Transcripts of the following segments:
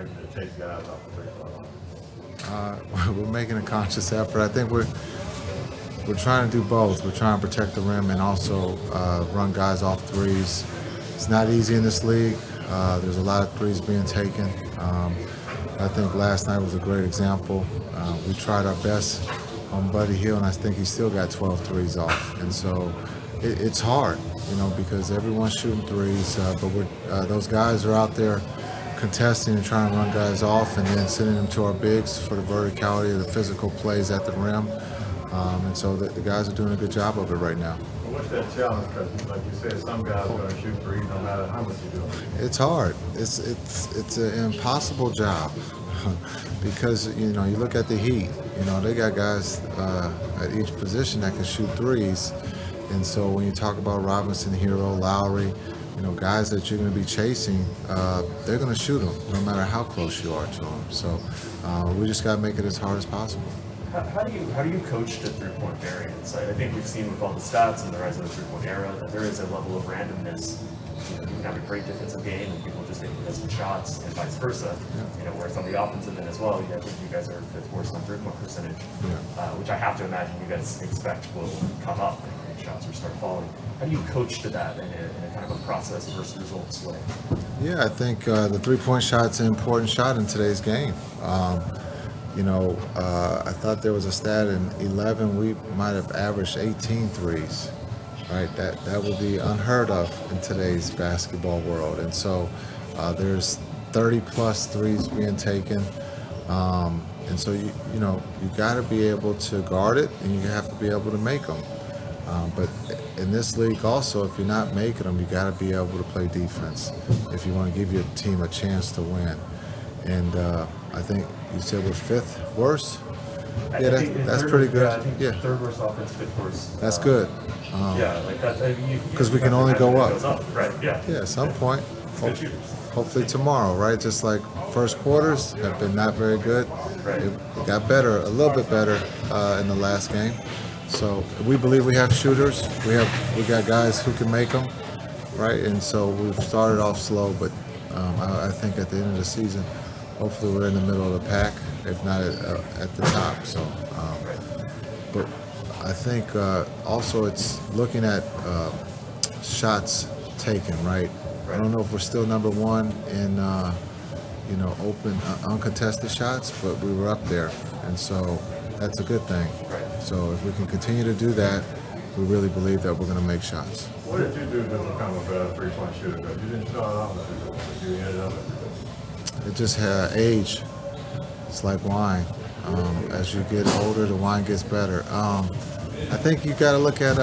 to chase guys off the three-point line? We're making a conscious effort. I think we're trying to do both. We're trying to protect the rim and also run guys off threes. It's not easy in this league. There's a lot of threes being taken. I think last night was a great example. We tried our best on Buddy Hield, and I think he still got 12 threes off. And so it's hard, because everyone's shooting threes, but those guys are out there contesting and trying to run guys off and then sending them to our bigs for the verticality of the physical plays at the rim. And so the guys are doing a good job of it right now. What's that challenge? Because, like you said, some guys are going to shoot threes no matter how much you do. It's hard. It's an impossible job because you look at the Heat. They got guys at each position that can shoot threes, and so when you talk about Robinson, Hero, Lowry, guys that you're going to be chasing, they're going to shoot them no matter how close you are to them. So we just got to make it as hard as possible. How do you coach the three-point variance? I think we've seen with all the stats and the rise of the three-point era that there is a level of randomness. You can have a great defensive game and people just take missing shots and vice versa. Yeah. Whereas on the offensive end as well, I think you guys are fifth worst on three-point percentage, which I have to imagine you guys expect will come up and shots will start falling. How do you coach to that in a kind of a process versus results way? Yeah, I think the three-point shot's an important shot in today's game. I thought there was a stat in 11, we might have averaged 18 threes, right? That would be unheard of in today's basketball world. And so there's 30 plus threes being taken. And so, you got to be able to guard it and you have to be able to make them. But in this league also, if you're not making them, you got to be able to play defense if you want to give your team a chance to win. And I think you said we're fifth worst. Yeah, that's pretty good. Yeah, third worst offense, fifth worst. That's good. Like that. Because we can only go up. Right. Yeah. Yeah, at some point. Hopefully tomorrow, right? Just like first quarters have been not very good. Right. It got better, a little bit better in the last game. So we believe we have shooters. We got guys who can make them, right? And so we've started off slow, but I think at the end of the season, hopefully we're in the middle of the pack, if not at the top. So, but I think also it's looking at shots taken, right? I don't know if we're still number one in open uncontested shots, but we were up there, and so that's a good thing. So if we can continue to do that, we really believe that we're going to make shots. What did you do to become a better three-point shooter? Because you didn't start off as a but you ended up as a It just age. It's like wine. As you get older, the wine gets better. I think you got to look at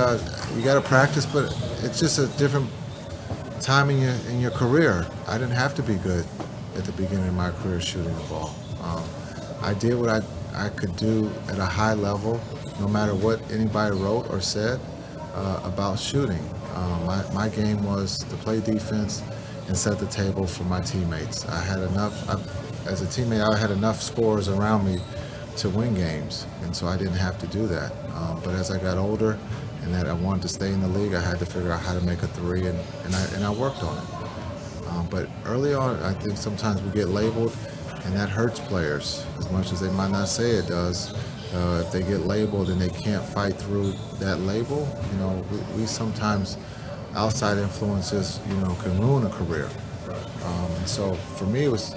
you got to practice, but it's just a different time in your career. I didn't have to be good at the beginning of my career shooting the ball. I did what I could do at a high level, no matter what anybody wrote or said about shooting. My game was to play defense and set the table for my teammates. I had enough, as a teammate, I had enough scores around me to win games, and so I didn't have to do that. But as I got older and that I wanted to stay in the league, I had to figure out how to make a three, and I worked on it. But early on, I think sometimes we get labeled, and that hurts players as much as they might not say it does. If they get labeled and they can't fight through that label, we sometimes, outside influences, can ruin a career. So for me, it was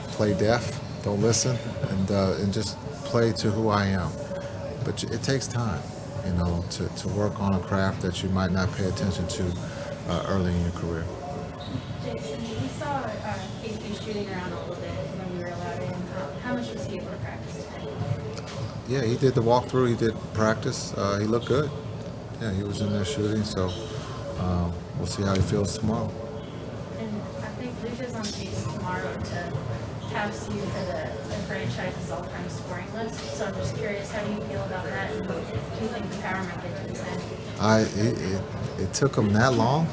play deaf, don't listen, and just play to who I am. But it takes time, to work on a craft that you might not pay attention to early in your career. Jason, we saw KP shooting around a little bit when we were allowed in. How much was he able to practice today? Yeah, he did the walkthrough. He did practice. He looked good. Yeah, he was in there shooting. So we'll see how he feels tomorrow. And I think Luka's on pace tomorrow to pass you for the franchise's all-time scoring list. So I'm just curious, how do you feel about that? And do you think the power might get to his end? It took him that long.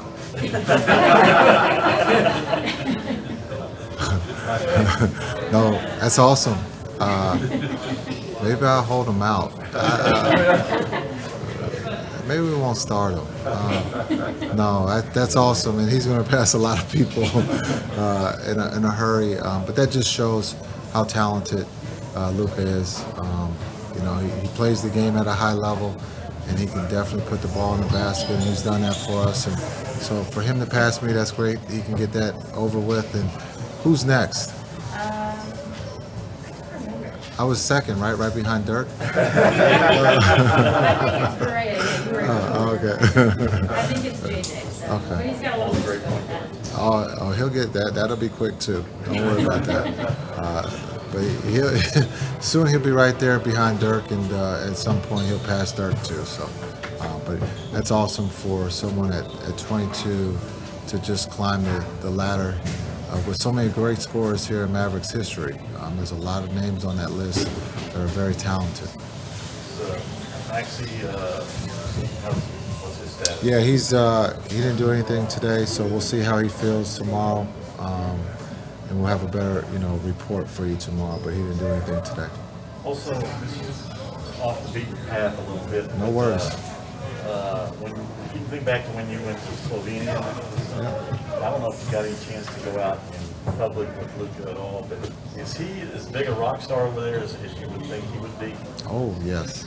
No, that's awesome. Maybe I'll hold him out. maybe we won't start him. No, that's awesome, and he's going to pass a lot of people in a hurry. But that just shows how talented Luka is. He plays the game at a high level, and he can definitely put the ball in the basket, and he's done that for us. And so for him to pass me, that's great. He can get that over with. And who's next? I can't remember. I was second, right behind Dirk. I think it's Barea. Yeah, you were Okay. I think it's JJ. So. Okay. But he's got a little bit to go with that. Oh, he'll get that. That'll be quick too. Don't worry about that. But soon he'll be right there behind Dirk, and at some point he'll pass Dirk too. So, but that's awesome for someone at 22 to just climb the ladder with so many great scorers here in Mavericks history. There's a lot of names on that list that are very talented. Maxie, what's his status? Yeah, he didn't do anything today, so we'll see how he feels tomorrow, and we'll have a better report for you tomorrow. But he didn't do anything today. Also, this is off the beaten path a little bit. No worries. When you think back to when you went to Slovenia, I don't know if you got any chance to go out in public with Luka at all, but is he as big a rock star over there as you would think he would be? Oh yes,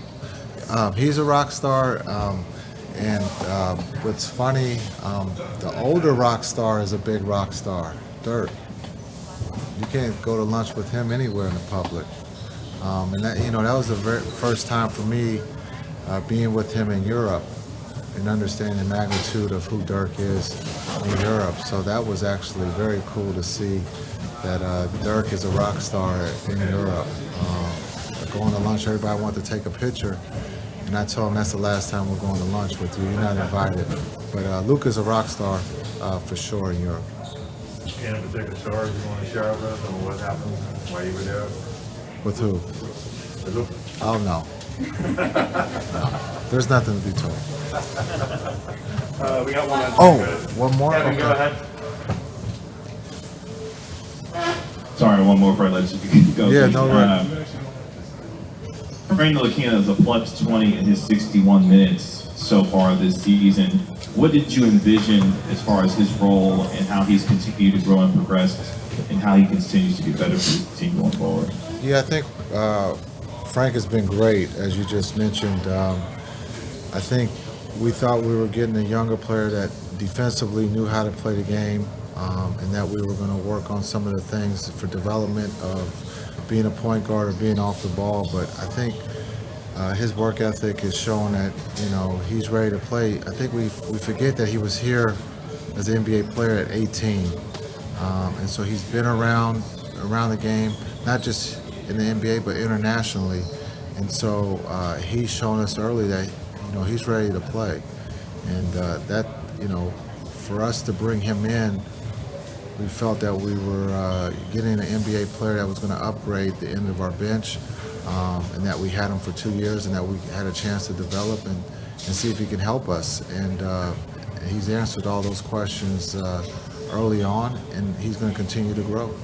he's a rock star. And what's funny, the older rock star is a big rock star, Dirk. You can't go to lunch with him anywhere in the public. And that was the very first time for me being with him in Europe and understanding the magnitude of who Dirk is in Europe. So that was actually very cool to see that Dirk is a rock star in Europe. Going to lunch, everybody wanted to take a picture. And I told him that's the last time we're going to lunch with you. You're not invited. But Luka's a rock star for sure in Europe. Any particular stories you want to share with us on what happened while you were there? With who? With Luka? Oh, no. No. There's nothing to be told. We got one. Oh, one more? Kevin, go ahead. Sorry, one more before I let you go. Yeah, no worries. Frank Ntilikina is a plus 20 in his 61 minutes so far this season. What did you envision as far as his role and how he's continued to grow and progress and how he continues to get better for his team going forward? Yeah, I think Frank has been great, as you just mentioned. I think we thought we were getting a younger player that defensively knew how to play the game, and that we were going to work on some of the things for development of being a point guard or being off the ball. But I think his work ethic is showing that he's ready to play. I think we forget that he was here as an NBA player at 18, and so he's been around the game, not just in the NBA but internationally. And so he's shown us early that he's ready to play, and that for us to bring him in, we felt that we were getting an NBA player that was going to upgrade the end of our bench, and that we had him for 2 years and that we had a chance to develop and see if he can help us. And he's answered all those questions early on, and he's going to continue to grow.